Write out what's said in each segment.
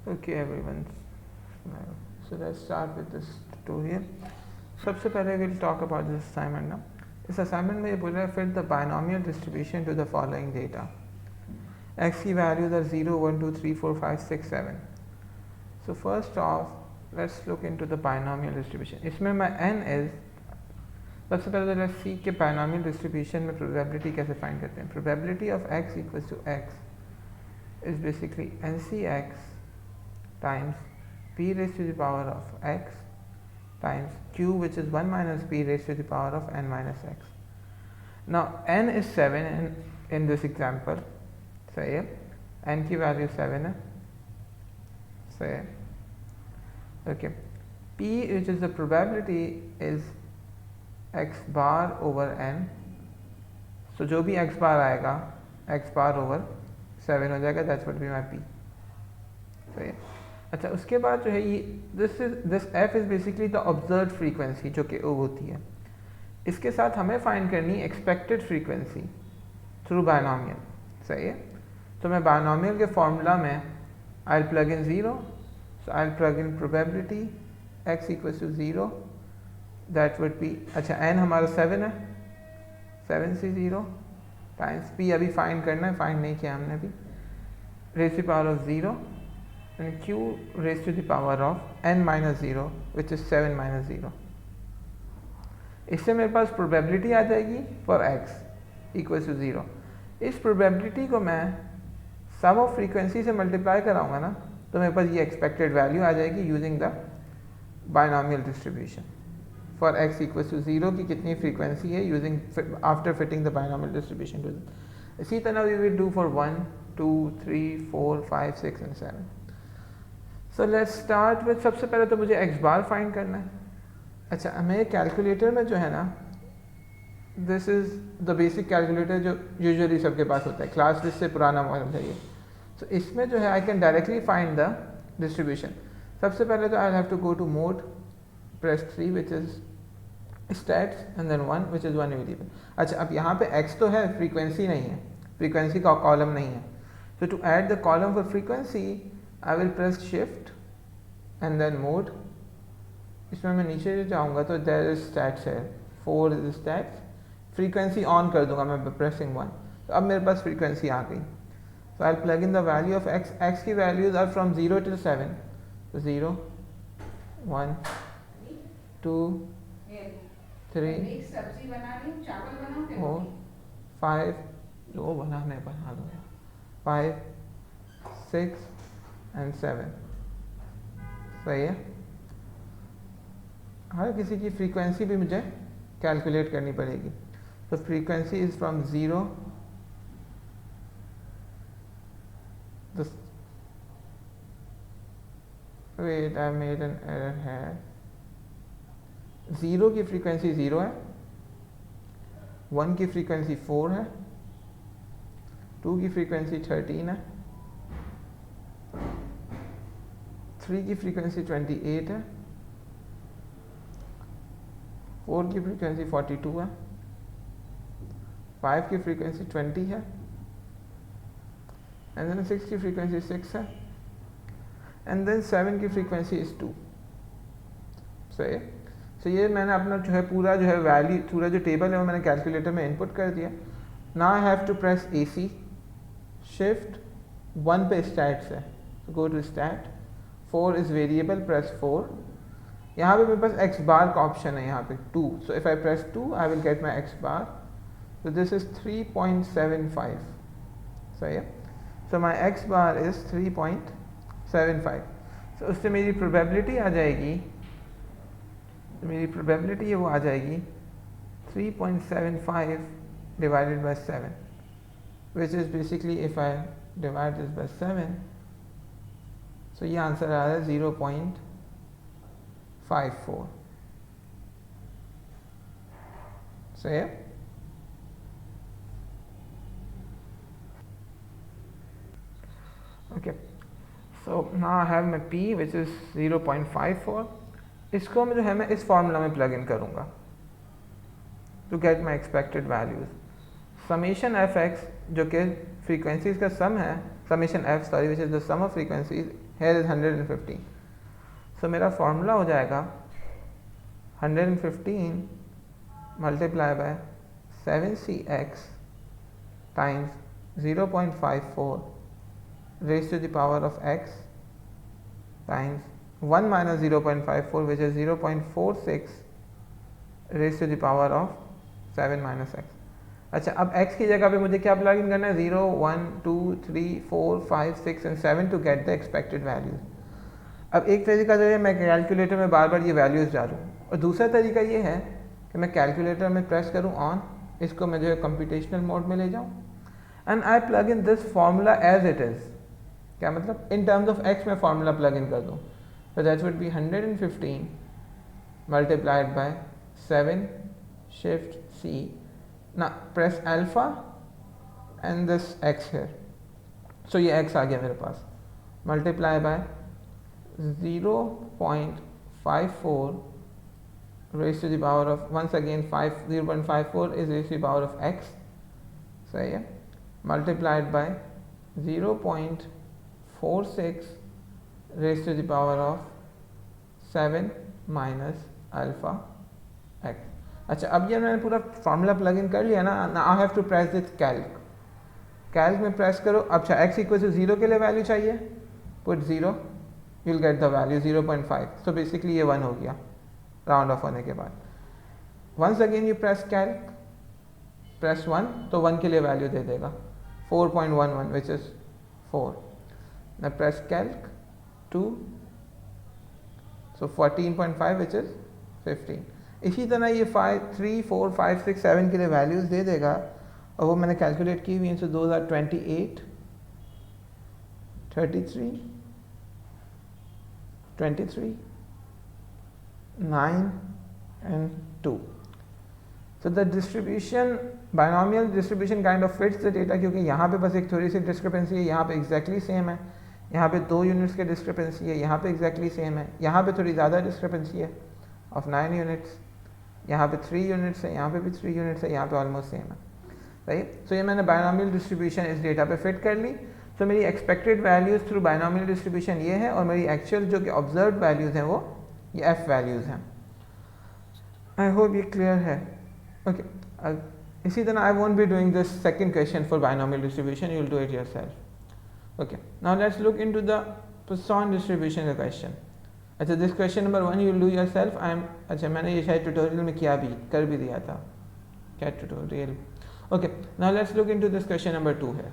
Okay everyone, so let's start with this tutorial. सबसे पहले we'll talk about this assignment ना. इस assignment में ये बोल रहा है fit the binomial distribution to the following data. X की values are 0, 1, 2, 3, 4, 5, 6, 7. So first off, let's look into the binomial distribution. इसमें मैं n is सबसे पहले तो let's see कि binomial distribution में probability कैसे find करते हैं. Probability of x equals to x is basically NCx times p raised to the power of x times q, which is 1 minus p raised to the power of n minus x. Now n is 7 in this example. सही है, n की value 7 है. सही है. Okay, p which is the probability is x bar over n. So जो भी x bar आएगा x bar over 7 हो जाएगा. That's what be my p. सही है. अच्छा, उसके बाद जो है ये this f is basically the observe frequency जो कि o होती है. इसके साथ हमें फाइंड करनी एक्सपेक्टेड फ्रीक्वेंसी थ्रू बायनॉमियल. सही है. तो मैं बायनॉमियल के फॉर्मूला में I plug in 0. So I plug in probability x equals to 0. That would be, अच्छा n हमारा 7 है, 7 से 0 टाइम्स p अभी फाइंड करना है, फाइंड नहीं किया हमने अभी, raise to power of 0 and q raised to the power of n minus 0, which is 7 minus 0. इससे मेरे पास प्रोबेबिलिटी आ जाएगी फॉर x इक्वल टू 0. इस प्रोबेबिलिटी को मैं सम ऑफ फ्रीक्वेंसी से मल्टीप्लाई कराऊंगा ना, तो मेरे पास ये एक्सपेक्टेड वैल्यू आ जाएगी using the binomial distribution for x equal to 0 की कितनी फ्रीक्वेंसी है using after fitting the binomial distribution to. इसी तरह we will do for 1, 2, 3, 4, 5, 6 and 7. So let's start with, सबसे पहले तो मुझे x बार फाइंड करना है. अच्छा, हमें कैलकुलेटर में जो है ना, this is the basic calculator जो यूजुअली सबके पास होता है, क्लास लिस्ट से पुराना मॉडल है ये. सो इसमें जो है I can directly find the distribution. सबसे पहले तो I have to go to mode, press 3 which is stats and then 1 which is 1 variable. अच्छा, अब यहाँ पे x तो है, फ्रीक्वेंसी नहीं है, फ्रीक्वेंसी का कॉलम नहीं है. So to add the column for frequency I will press shift and then mode. इसमें मैं नीचे जाऊँगा तो there is stats है, 4 is stats. फ्रीक्वेंसी ऑन कर दूंगा मैं प्रेसिंग 1. तो अब मेरे पास फ्रीक्वेंसी आ गई. So I'll plug in the value of x. x की values are from 0 till 7. So 0, 1, 2, 3, 4, 5, जो बनाने बना लो, 5, 6 एंड 7. सही है. हर किसी की फ्रीक्वेंसी भी मुझे कैलकुलेट करनी पड़ेगी. तो frequency is from 0, wait I made an error है. 0 की फ्रीक्वेंसी 0 है, 1 की फ्रीक्वेंसी 4 है, 2 की फ्रीक्वेंसी 13 है, 3 की फ्रीक्वेंसी 28 है, 4 की फ्रीक्वेंसी 42 है, 5 की फ्रीक्वेंसी 20 है, एंड देन 6 की फ्रीक्वेंसी 6 है, एंड देन 7 की फ्रीक्वेंसी इज 2. सही है. सो ये मैंने अपना जो है पूरा जो है वैल्यू, पूरा जो टेबल है वो मैंने कैलकुलेटर में इनपुट कर दिया. Now I have to press AC, shift 1 पे स्टैट्स है, go to stat, 4 is variable, press 4. यहाँ पे मेरे पास x बार का ऑप्शन है, यहाँ पे 2. सो if I press 2 I will get my x bar. So this is 3.75. सही है. सो माई x बार इज 3.75. सो उससे मेरी प्रोबेबिलिटी आ जाएगी, तो मेरी प्रोबेबिलिटी है वो आ जाएगी 3.75 divided by 7, which is basically if I divide this by 7, तो ये आंसर आ रहा है 0.54. सही है. Okay, so now I have my p which is 0.54. इसको मैं जो है मैं इस फॉर्मूला में प्लग इन करूँगा to get my expected values. Summation f x जो कि फ्रीक्वेंसीज का सम है, summation f sorry which is the sum of frequencies here is 115. So मेरा फॉर्मूला हो जाएगा 115 multiply by 7cx times 0.54 raised to the power of x times 1 minus 0.54 which is 0.46 raised to the power of 7 minus x. अच्छा, अब x की जगह पे मुझे क्या प्लग इन करना है? 0, 1, 2, 3, 4, 5, 6 and 7 to get the expected values. अब एक तरीका जो है मैं कैलकुलेटर में बार बार ये वैल्यूज डालूँ, और दूसरा तरीका ये है कि मैं कैलकुलेटर में प्रेस करूँ ऑन, इसको मैं जो है कंप्यूटेशनल मोड में ले जाऊँ and I plug in this formula as it is. क्या मतलब? इन टर्म्स ऑफ x मैं फार्मूला प्लग इन कर दूँ. So that would be 115 multiplied by 7 shift C. Now press alpha and this x here. So ये x आ गया मेरे पास. Multiply by 0.54 raised to the power of, once again 0.54 is raised to the power of x. सही है. Multiplied by 0.46 raised to the power of 7 minus alpha x. अच्छा, अब ये मैंने पूरा फार्मूला प्लग इन कर लिया ना. I have to press this calc में प्रेस करो. अच्छा, x इक्वल टू 0 के लिए वैल्यू चाहिए, put 0, you will get the value 0.5. So basically ये 1 हो गया राउंड ऑफ होने के बाद. Once again you press calc, press 1 तो 1 के लिए वैल्यू दे देगा 4.11 विच इज 4. ना press Calc 2, so 14.5 which is 15. इसी तरह ये 5, 3, 4, 5, 6, 7 के लिए वैल्यूज दे देगा और वो मैंने कैलकुलेट की हुई हैं. So those are 28, 33, 23, 9 and 2. So the distribution, binomial distribution kind of fits the data, क्योंकि यहाँ पे बस एक थोड़ी सी डिस्क्रिपेंसी है, यहाँ पे एग्जैक्टली सेम है, यहाँ पे 2 यूनिट्स के डिस्क्रिपेंसी है, यहाँ पे एग्जैक्टली सेम है, यहाँ पे थोड़ी ज़्यादा डिस्क्रिपेंसी है ऑफ 9 यूनिट्स, यहाँ पे 3 यूनिट्स है, यहाँ पे भी 3 यूनिट्स है, यहाँ पे ऑलमोस्ट सेम है. राइट. सो ये मैंने बायनॉमियल डिस्ट्रीब्यूशन इस डेटा पे फिट कर ली. सो मेरी expected values through binomial distribution ये है, और मेरी एक्चुअल जो कि ऑब्जर्व वैल्यूज़ हैं वो ये एफ वैल्यूज़ हैं. आई होप ये क्लियर है. ओके. इसी तरह I won't be doing this second question for binomial distribution, you will do it yourself. Okay, now let's look into the Poisson distribution का question. अच्छा, this question number 1 you will do yourself. अच्छा, मैंने ये शायद tutorial में किया भी, कर भी दिया था. क्या tutorial? Okay, now let's look into this question number 2 है.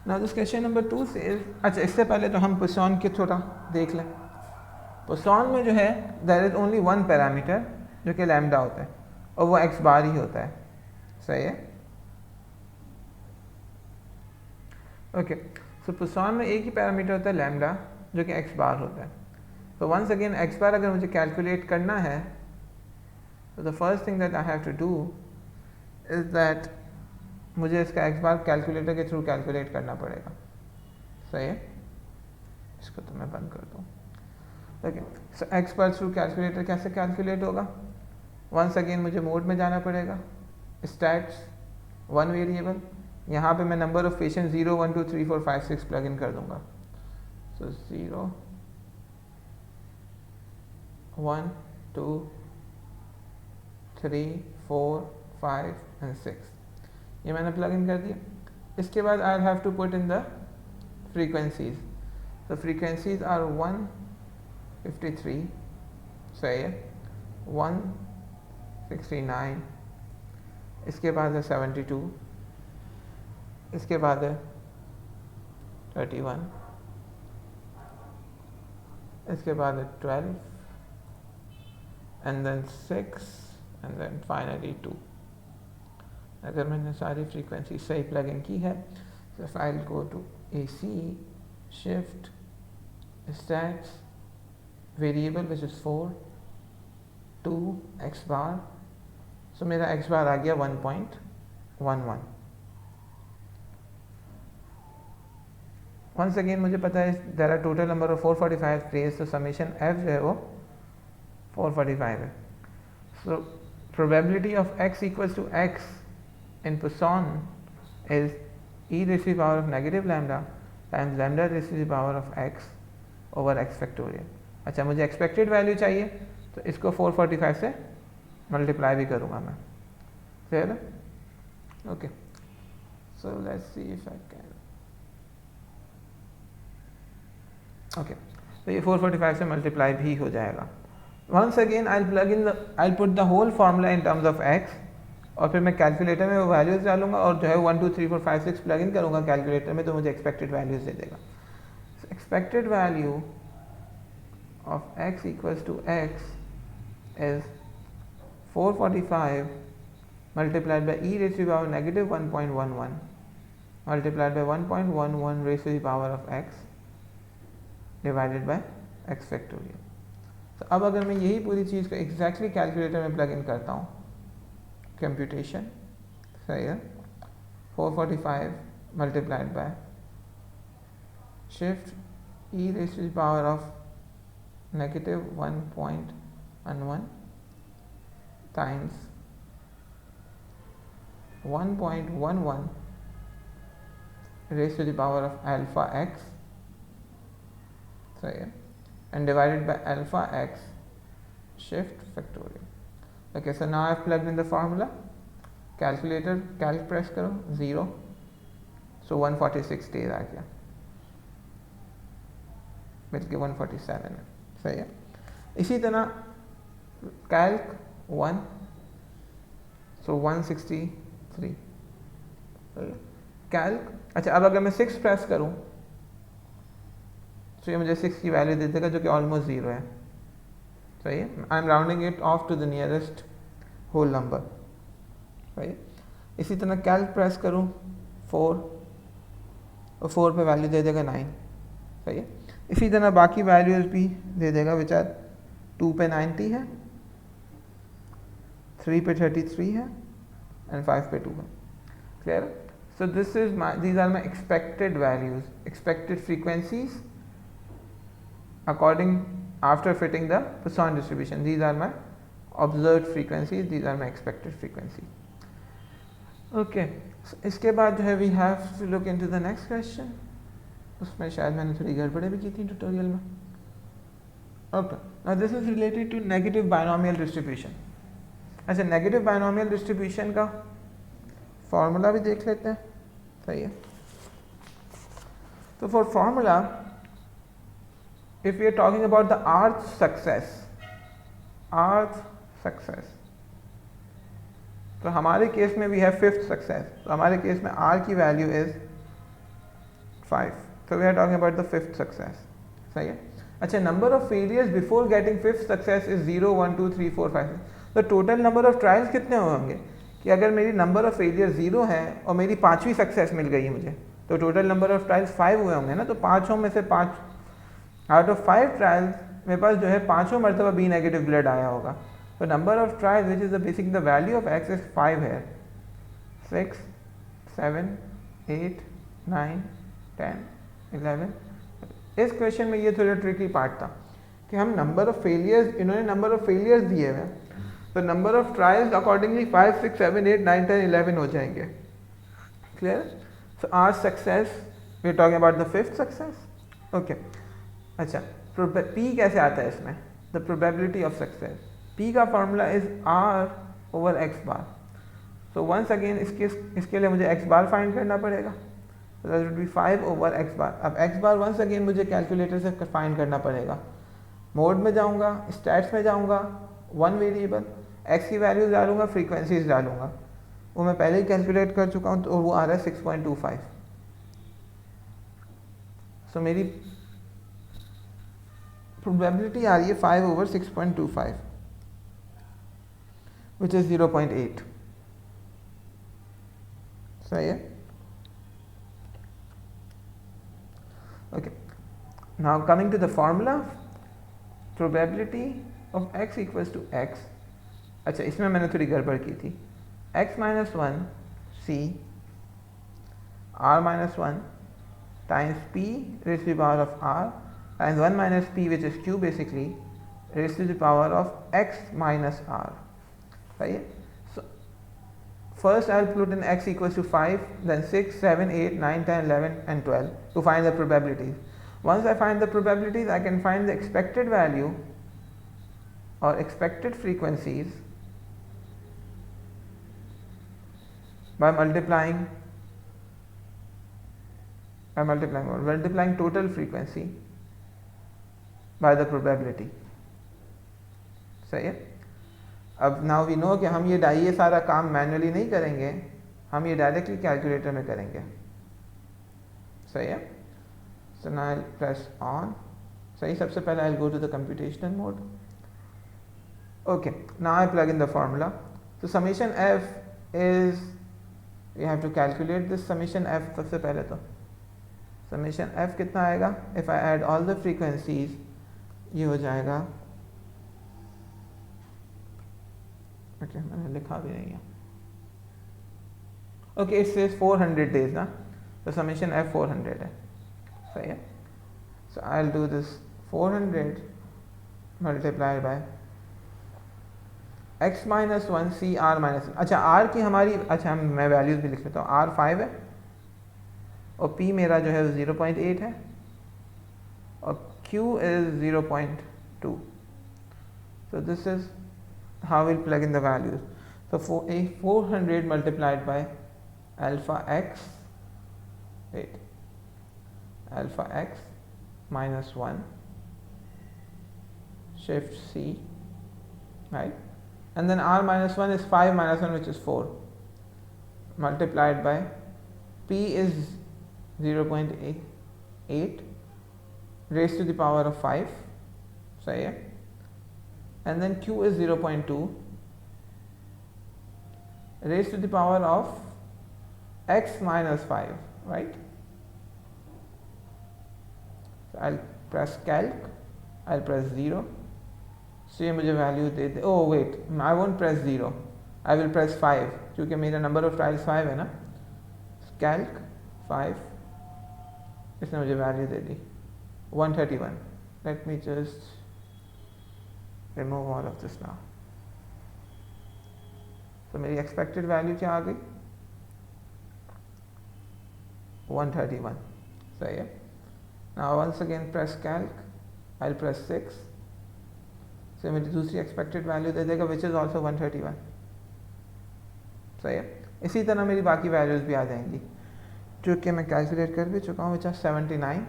Now this question number 2 says, अच्छा इससे पहले तो हम Poisson के थोड़ा देख लें. Poisson में जो है there is only one parameter जो कि लैम्डा होता है, और वो x बार ही होता है. सही है. ओके. सो Poisson में एक ही पैरामीटर होता है लैम्डा जो कि x बार होता है. तो वंस अगेन x बार अगर मुझे कैलकुलेट करना है तो the first thing that I have to do is that मुझे इसका x बार कैलकुलेटर के थ्रू कैलकुलेट करना पड़ेगा. सही है. इसको तो मैं बंद कर दूँ. ओके. सो x बार थ्रू कैलकुलेटर कैसे कैलकुलेट होगा? वंस अगेन मुझे मोड में जाना पड़ेगा, स्टैट्स 1 वेरिएबल. यहाँ पे मैं number of patient 0, 1, 2, 3, 4, 5, 6 plug in कर दूंगा. सो 0, 1, 2, 3, 4, 5 एंड 6 ये मैंने प्लग इन कर दिया. इसके बाद I have to put in the frequencies. तो फ्रीक्वेंसीज आर 153, सही है, 169, इसके बाद है 72, इसके बाद है 31, इसके बाद है 12 and then 6 and then finally 2. अगर मैंने सारी फ्रीक्वेंसी सही प्लग इन की है तो file go to AC shift stats variable which is 4 2 x bar. सो मेरा x बार आ गया 1.11. वंस अगेन मुझे पता है there are total number of 445 trays, तो समेशन f जो है वो 445 है. So probability of x equals to x in Poisson is e raised to the power of negative lambda times lambda raise to the power of x over x factorial. अच्छा, मुझे expected value चाहिए तो इसको 445 से multiply भी करूँगा मैं, clear है? Okay, so let's see if I can. Okay, तो ये 445 से मल्टीप्लाई भी हो जाएगा। Once again I put the whole formula in terms of x, और फिर मैं कैलकुलेटर में वो वैल्यूज डालूंगा और जो है 1 2 3 4 5 6 प्लग इन करूँगा कैलकुलेटर में, तो मुझे एक्सपेक्टेड वैल्यूज दे देगा। Expected value of x equals to x is 445 multiplied by e raise to the power negative 1.11 multiplied by 1.11 raise to the power of x divided by x factorial. तो अब अगर मैं यही पूरी चीज़ को एग्जैक्टली कैलकुलेटर में प्लग इन करता हूँ, computation, सही है, 445 multiplied by shift e raised to the power of negative 1.11 times 1.11 raised to the power of alpha x, सही है, and divided by alpha x shift factorial. Okay, so now I've plugged in the formula. Calculator, calc press करो 0, so 146 days आ गया, बल्कि 147 है, सही है। इसी तरह calc 1, so 163, calc। अच्छा, अब अगर मैं 6 प्रेस करूँ तो ये मुझे 6 की वैल्यू दे देगा जो कि ऑलमोस्ट 0 है, सही है। I am rounding it off to the nearest whole number, सही है। इसी तरह कैल्क प्रेस करूँ 4, और 4 पे वैल्यू दे देगा 9, सही है। इसी तरह बाकी वैल्यूज भी दे देगा, विच आर 2 पे 90 है, 3 पे 33 है, एंड 5 पे 2 है, clear. So these are my expected values, expected frequencies according after fitting the Poisson distribution. These are my observed frequencies, these are my expected frequencies. Okay, so इसके बाद जो है we have to look into the next question. उसमें शायद मैंने थोड़ी गड़बड़ें भी की थी ट्यूटोरियल में। Okay, now this is related to negative binomial distribution. अच्छा, नेगेटिव बायनोमियल डिस्ट्रीब्यूशन का फॉर्मूला भी देख लेते हैं, सही है। तो for formula, if we are talking about the rth success, तो हमारे केस में we have 5th success, तो हमारे केस में r की value is 5, so we are talking about the 5th success, सही है। अच्छा, number of failures before getting 5th success is 0 1 2 3 4 5, तो टोटल नंबर ऑफ ट्रायल्स कितने होंगे कि अगर मेरी नंबर ऑफ फेलियर 0 है और मेरी 5वीं सक्सेस मिल गई मुझे, तो टोटल नंबर ऑफ ट्रायल्स 5 हुए होंगे ना। तो 5 में से 5 आउट ऑफ 5 ट्रायल्स मेरे पास जो है 5 मरतबा बी नेगेटिव ब्लड आया होगा। तो number of trials which is the basic the value of x is 5 है, 6 7 8 9 10 11। इस क्वेश्चन में ये थोड़ा ट्रिकी पार्ट था कि हम नंबर ऑफ फेलियर्स, इन्होंने नंबर ऑफ फेलियर्स दिए हुए, तो नंबर ऑफ ट्रायल्स अकॉर्डिंगली 5 6 7 8 9 10 11 हो जाएंगे, clear. So R success we are talking about the 5th success, okay. अच्छा, पी कैसे आता है इसमें, the probability of success. P का formula is R over X bar. So once again इसके लिए मुझे एक्स बार फाइंड करना पड़ेगा, so that would be 5 over x bar। अब x bar वंस अगेन मुझे कैलकुलेटर से फाइंड करना पड़ेगा। मोड में जाऊंगा, स्टैट्स में जाऊंगा, 1 वेरिएबल x की वैल्यूज डालूंगा, फ्रीक्वेंसीज डालूंगा, वो मैं पहले ही कैलकुलेट कर चुका हूँ, तो वो आ रहा है 6.25। सो मेरी प्रोबेबिलिटी आ रही है 5 over 6.25 विच इज 0.8, सही है। Okay, now coming to the formula, probability of x equals to x। अच्छा, इसमें मैंने थोड़ी गड़बड़ की थी, x minus 1 c r minus 1 times p raised to the power of r times 1 minus p which is q basically raised to the power of x minus r, right? So first I'll put in x equals to 5, then 6, 7, 8, 9, 10, 11 and 12 to find the probabilities. Once I find the probabilities, I can find the expected value or expected frequencies by multiplying total frequency by the probability. सही है. अब now we know कि हम ये सारा काम manually नहीं करेंगे, हम ये डायरेक्टली कैलकुलेटर में करेंगे. सही है. So now I press on. सही. सबसे पहले I will go to the computational mode. Okay, now I plug in the formula. तो summation F is, you have to calculate this summation F. सबसे पहले तो समेशन एफ कितना आएगा? If I add all the frequencies, ये हो जाएगा, okay मैंने लिखा भी नहीं है. ओके, इट सेज 400 डेज ना, तो समेशन एफ 400 है. सही है. So I will do this 400 multiplied by x minus 1 C R minus. अच्छा, आर की हमारी, अच्छा मैं वैल्यूज भी लिख लेता हूँ. आर 5 है और p मेरा जो है 0.8 है और q is 0.2. so this is how we'll plug in the values. So for a 400 multiplied by alpha x, wait, alpha x minus 1 shift c, right, and then r minus 1 is 5 minus 1, which is 4, multiplied by p is 0.8 raised to the power of 5. सही है. And then q is 0.2 raised to the power of x minus 5, right? So I'll press calc, I'll press 0. So ये मुझे value they they. Oh wait, I won't press 0, I will press 5 क्योंकि मेरा number of trials 5 है ना. calc 5, इसने मुझे value they the 131. Let me just remove all of this now. So मेरी expected value क्या आ गई? 131. सही है. Now once again press calc, I'll press 6. So मेरी दूसरी expected value दे देगा, which is also 131. सही है. इसी तरह मेरी बाकी values भी आ जाएंगी जो कि मैं कैलकुलेट कर भी चुका हूँ, which are 79,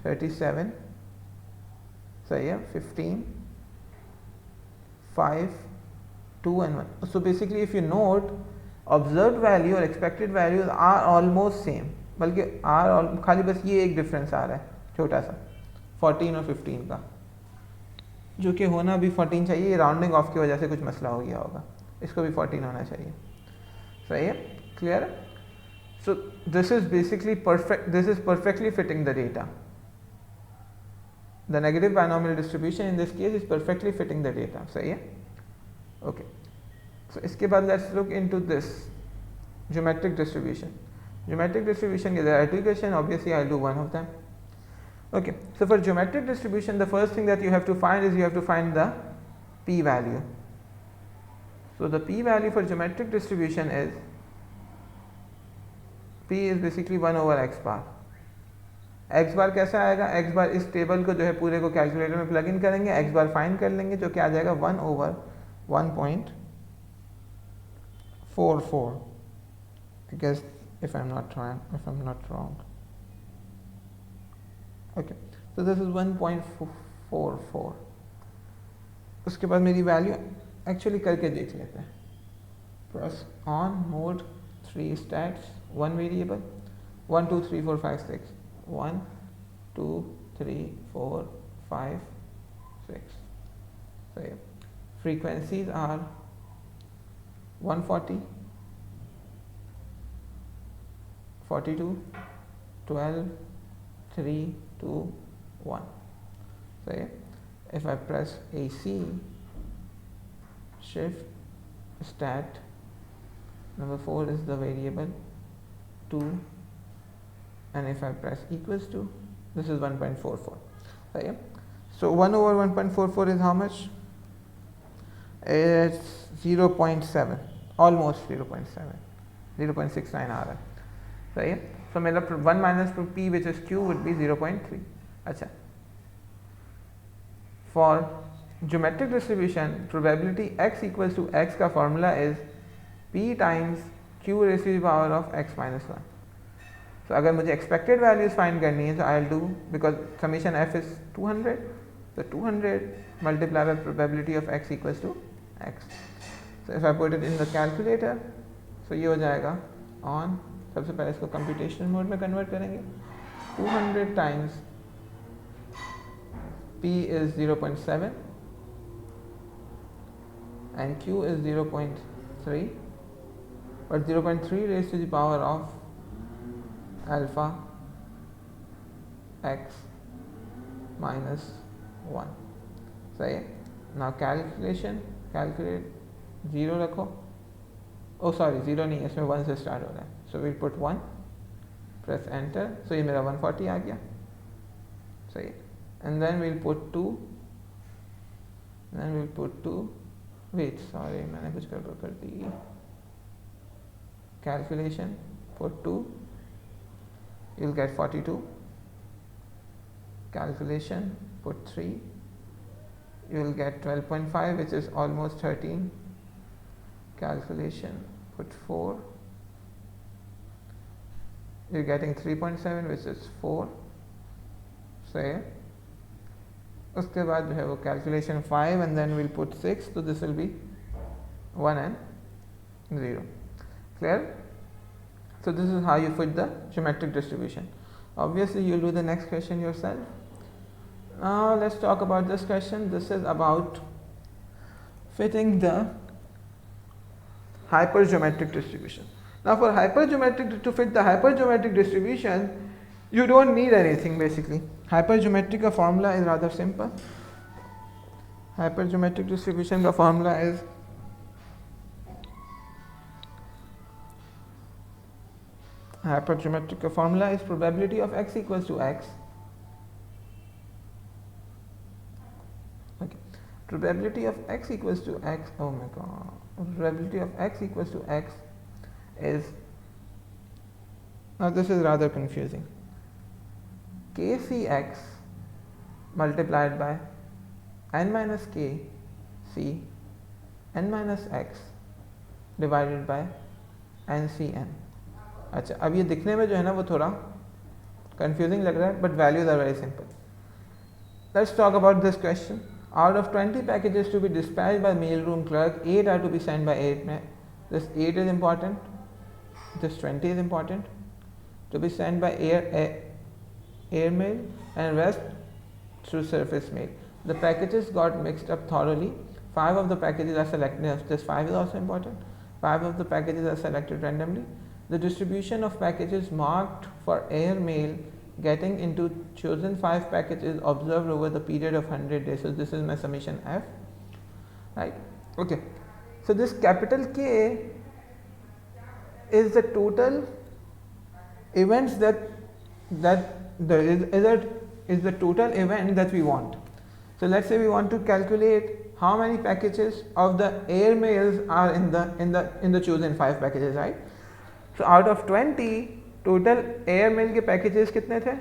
37, सही है, 15, 5, 2 and 1. So basically if you note, observed value और expected values are almost same, बल्कि खाली बस ये एक डिफरेंस आ रहा है छोटा सा 14 और 15 का, जो कि होना भी 14 चाहिए. राउंडिंग ऑफ की वजह से कुछ मसला हो गया होगा, इसको भी 14 होना चाहिए. सही है. क्लियर है. So this is basically perfect. This is perfectly fitting the data. The negative binomial distribution in this case is perfectly fitting the data. सही है. Okay. So इसके बाद let's look into this geometric distribution. Geometric distribution, there are two equations. Obviously, I'll do one of them. Okay. So for geometric distribution, the first thing that you have to find is you have to find the p value. So the p value for geometric distribution is, p is basically 1 over x bar. x बार कैसे आएगा? x बार इस table को जो है पूरे को calculator में plug इन करेंगे, x बार फाइंड कर लेंगे, जो कि आ जाएगा 1 over 1.44. I guess if I'm not wrong. Okay, so this is 1.44. उसके बाद मेरी वैल्यू एक्चुअली करके देख लेते हैं. Press on mode 3 stats, 1 variable, 1 2 3 4 5 6, 1 2 3 4 5 6. So yeah. Frequencies are 140, 42, 12, 3 2 1. So yeah. If I press AC, shift stat, number 4 is the variable 2, and if I press equals to, this is 1.44. Right? So 1 over 1.44 is how much? It's 0.7. Almost 0.69 आ रहा है, सही है. So मेरा 1 minus p which is q would be 0.3. अच्छा, for geometric distribution probability x equals to x का formula is p times q raise to the power of x minus 1. तो अगर मुझे एक्सपेक्टेड वैल्यूज फाइंड करनी है तो I will do, because summation f is 200, तो 200 multiply by probability of x equals to x. So if I put it in the calculator, so ये हो जाएगा ऑन. सबसे पहले इसको कंप्यूटेशनल मोड में कन्वर्ट करेंगे. 200 times p is 0.7 and q is 0.3, but 0.3 raised to the power of alpha x minus 1. सही है. now calculate 0 रखो. oh sorry 0 नहीं, इसमें 1 से स्टार्ट हो रहा है. so we'll put 1, press enter. so ये मेरा 140 आ गया. सही है. and then we'll put 2, wait sorry मैंने कुछ गड़बड़ कर दी. calculation, put 2, you'll get 42. calculation, put 3, you will get 12.5 which is almost 13. calculation, put 4, you're getting 3.7 which is 4. so उसके बाद जो है वो calculation 5 and then will put 6, तो this will be 1 and 0. clear? so this is how you fit the geometric distribution. obviously you'll do the next question yourself. now let's talk about this question. this is about fitting the hypergeometric distribution. now for hypergeometric, to fit the hypergeometric distribution you don't need anything basically. hypergeometric का formula is rather simple. hypergeometric distribution का formula is probability of x equals to x. okay, probability of x equals to x, oh my god, probability of x equals to x is, now this is rather confusing, kcx multiplied by n minus k c n minus x divided by n c n. अच्छा, अब ये दिखने में जो है ना वो थोड़ा confusing लग रहा है, but values are very simple. let's talk about this question. out of 20 packages to be dispatched by mailroom clerk, 8 are to be sent by 8 mail. this 8 is important, this 20 is important, to be sent by air mail and rest through surface mail. The packages got mixed up thoroughly. 5 of the packages are selected, this 5 is also important. 5 of the packages are selected randomly. The distribution of packages marked for air mail getting into chosen 5 packages observed over the period of 100 days. So this is my summation f, right? okay, so this capital K is the total events that is the total event that we want. So let's say we want to calculate how many packages of the air mails are in the chosen 5 packages, right? so out of 20 total air mail के packages कितने थे?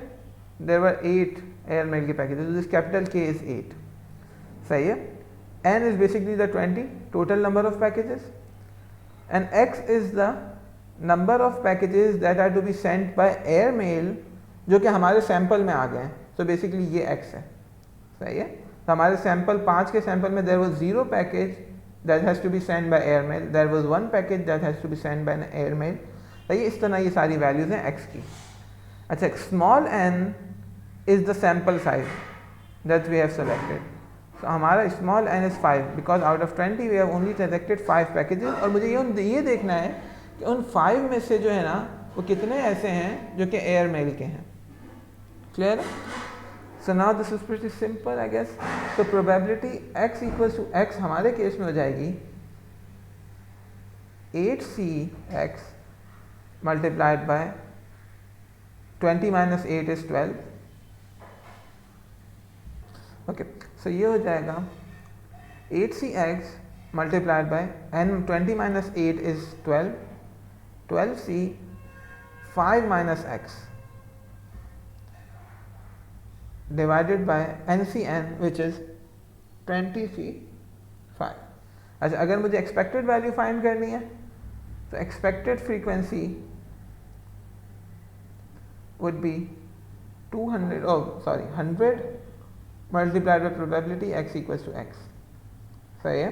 there were 8 air mail के packages. so this capital K is 8. सही है. n is basically the 20 total number of packages and x is the number of packages that are to be sent by air mail जो कि हमारे sample में आ गए हैं. so basically ये x है. सही है. तो हमारे सैंपल 5 के सैंपल में there was 0 package that has to be sent by air mail, there was 1 package that has to be sent by an air mail. सही है. इस तरह ये सारी वैल्यूज हैं x की. अच्छा, small n is the sample size that we have selected. so हमारा small n is 5 because out of 20 we have only selected 5 packages. और मुझे ये देखना है कि उन 5 में से जो है ना वो कितने ऐसे हैं जो कि एयर मेल के हैं. Clear? so now this is pretty simple I guess. so probability x equals to x हमारे केस में हो जाएगी 8cx multiplied by 20 minus 8 is 12. okay, so ये हो जाएगा 8cx multiplied by n 20 minus 8 is 12, 12c 5 minus x divided by ncn which is 20c 5. अच्छा, अगर मुझे एक्सपेक्टेड वैल्यू फाइंड करनी है तो expected frequency would be 100 multiplied by probability x equals to x. सही है.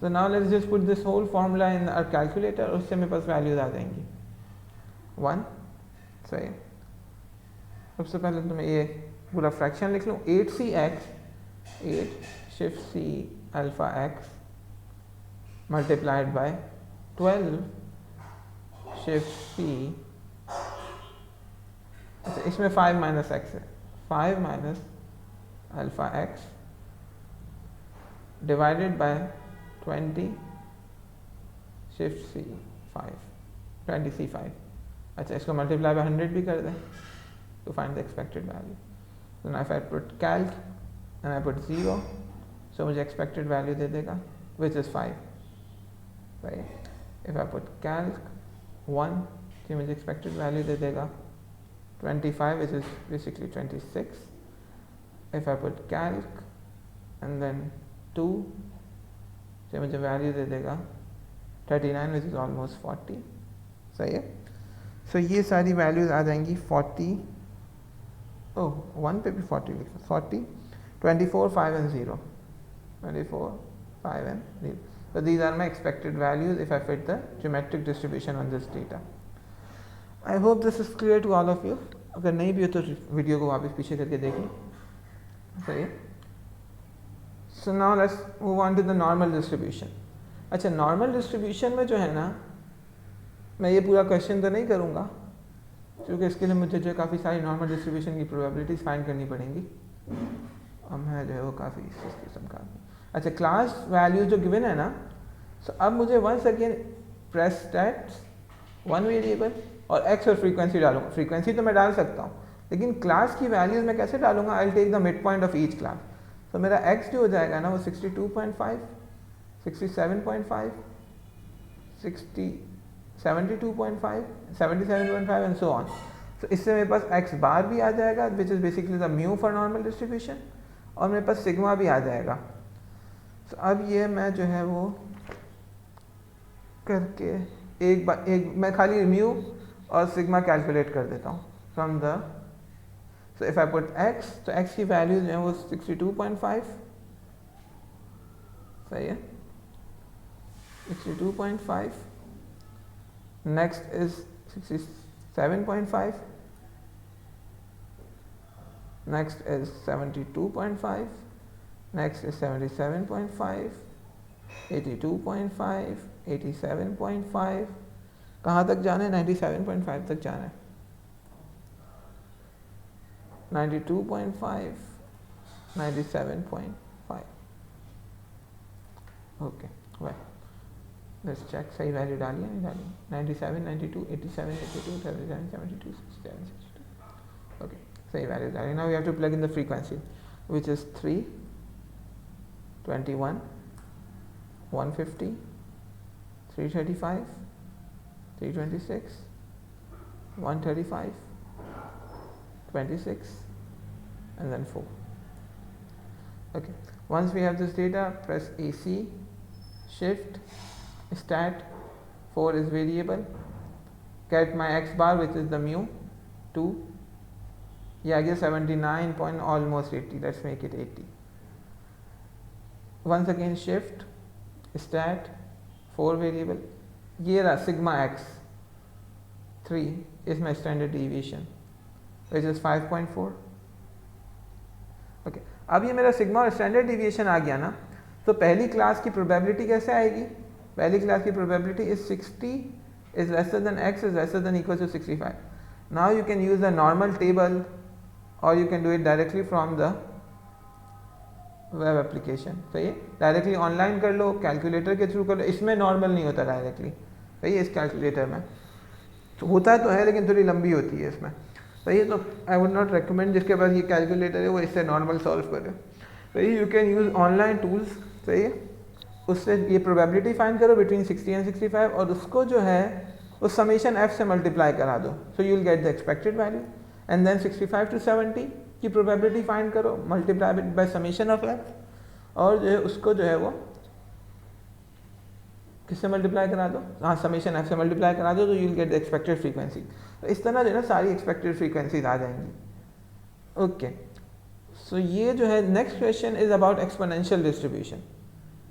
So now let's just put this whole formula in our calculator, उससे मेरे पास वैल्यूज आ जाएंगी. 1 सही है. सबसे पहले तो मैं ये पूरा फ्रैक्शन लिख लूँ. 8cx 8 shift c alpha x multiplied by 12 shift c. अच्छा, इसमें 5 माइनस एक्स है. 5 minus alpha x divided by 20 shift C 5 20c5. अच्छा, इसको मल्टीप्लाई बाय 100 भी कर दें to find the expected value. So now if I put calc and I put 0, so मुझे expected value दे देगा which is 5. Right? If I put calc 1, तो मुझे expected value दे देगा 25 which is basically 26. If I put calc and then 2, तो मुझे value दे देगा 39 which is almost 40. सही है. So ये सारी values आ जाएंगी 40. Oh, 1 पे भी 40 लिखा. 40, 24, 5 and 0. 24, 5 and 0. So these are my expected values if I fit the geometric distribution on this data. I hope this is clear to all of you. अगर नहीं भी हो तो वीडियो को वापस पीछे करके देख लो. सही है. So now let's move on to the normal distribution. अच्छा, normal distribution में जो है ना, मैं ये पूरा क्वेश्चन तो नहीं करूँगा क्योंकि इसके लिए मुझे जो काफ़ी सारी नॉर्मल डिस्ट्रीब्यूशन की प्रोबेबिलिटीज़ फाइंड करनी पड़ेंगी और मैं जो है वो काफ़ी इस किस्म का. अच्छा, क्लास वैल्यू जो गिवन है ना, सो अब मुझे once again press stats 1 variable और एक्स और फ्रीक्वेंसी डालूंगा. फ्रीक्वेंसी तो मैं डाल सकता हूँ लेकिन क्लास की वैल्यूज़ मैं कैसे डालूंगा. I will take the mid point of each class. तो मेरा एक्स जो हो जाएगा ना वो 62.5, 67.5, 72.5, 77.5 एंड सो ऑन. तो इससे मेरे पास एक्स बार भी आ जाएगा which is basically the mu for normal distribution और मेरे पास सिग्मा भी आ जाएगा. तो अब ये मैं जो है वो करके एक मैं खाली म्यू और सिग्मा कैलकुलेट कर देता हूँ from the. So if I put x, तो एक्स की वैल्यू जो है वो 62.5. सही है. 62.5. next is 67.5, next is 72.5, next is 77.5, 82.5, 87.5. कहाँ तक जाना है. 97.5 तक जाना है. 92.5, 97.5. Okay, well let's check. सही वैल्यू डालिए नहीं डालिए. 97, 92, 87, 82, 77, 72, 67, 62. ओके, सही वैल्यू डालिए. Now we have to plug in the frequency which is 3, 21, 150, 335, 326, 135, 26 and then 4. Okay, once we have this data, press AC, shift, stat. 4 is variable. Get my x bar which is the mu 2. Yeah, I guess 79 point almost 80. Let's make it 80. Once again shift, stat, 4 variable. ये रहा sigma x 3 is my standard deviation which is 5.4. Okay, अब ये मेरा sigma और standard deviation आ गया ना, तो पहली क्लास की प्रोबेबिलिटी कैसे आएगी. पहली क्लास की probability is 60 is lesser than x is lesser than equal to 65. Now you can use the normal table or you can do it directly from the web application. सही है. Directly online कर लो, calculator के through कर लो. इसमें normal नहीं होता directly. सही है. इस कैलकुलेटर में तो होता तो है लेकिन थोड़ी लंबी होती है इसमें. सही है. तो आई वुड नॉट रिकमेंड जिसके पास ये कैलकुलेटर है वो इससे नॉर्मल सॉल्व करे. सही. You can use online tools. सही है. उससे ये प्रोबेबिलिटी फाइंड करो बिटवीन 60 एंड 65 और उसको जो है उस समीशन f से मल्टीप्लाई करा दो, so you will get the expected value and then 65 to 70 की प्रोबेबिलिटी फाइंड करो, multiply by summation of f और जो है उसको जो है वो किससे मल्टीप्लाई करा दो, हाँ समीशन f से मल्टीप्लाई करा दो, तो you will get the expected frequency. तो इस तरह जो है ना सारी एक्सपेक्टेड फ्रीक्वेंसीज आ जाएंगी। ओके सो ये जो है next question is about exponential distribution.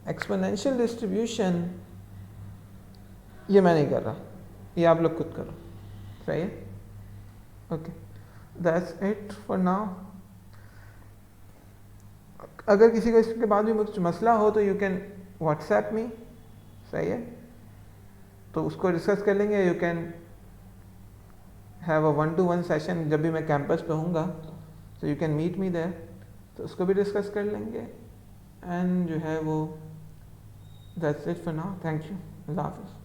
Exponential distribution ये मैं नहीं कर रहा, ये आप लोग खुद करो, सही है। Okay that's it for now. अगर किसी को इसके बाद भी कुछ मसला हो तो यू कैन व्हाट्सएप मी, सही है, तो उसको डिस्कस कर लेंगे। You can have a 1-to-1 session जब भी मैं कैंपस पे हूँगा, तो you can meet me there, तो उसको भी डिस्कस कर लेंगे। एंड जो है वो that's it for now, thank you, Allah हाफ़िज़।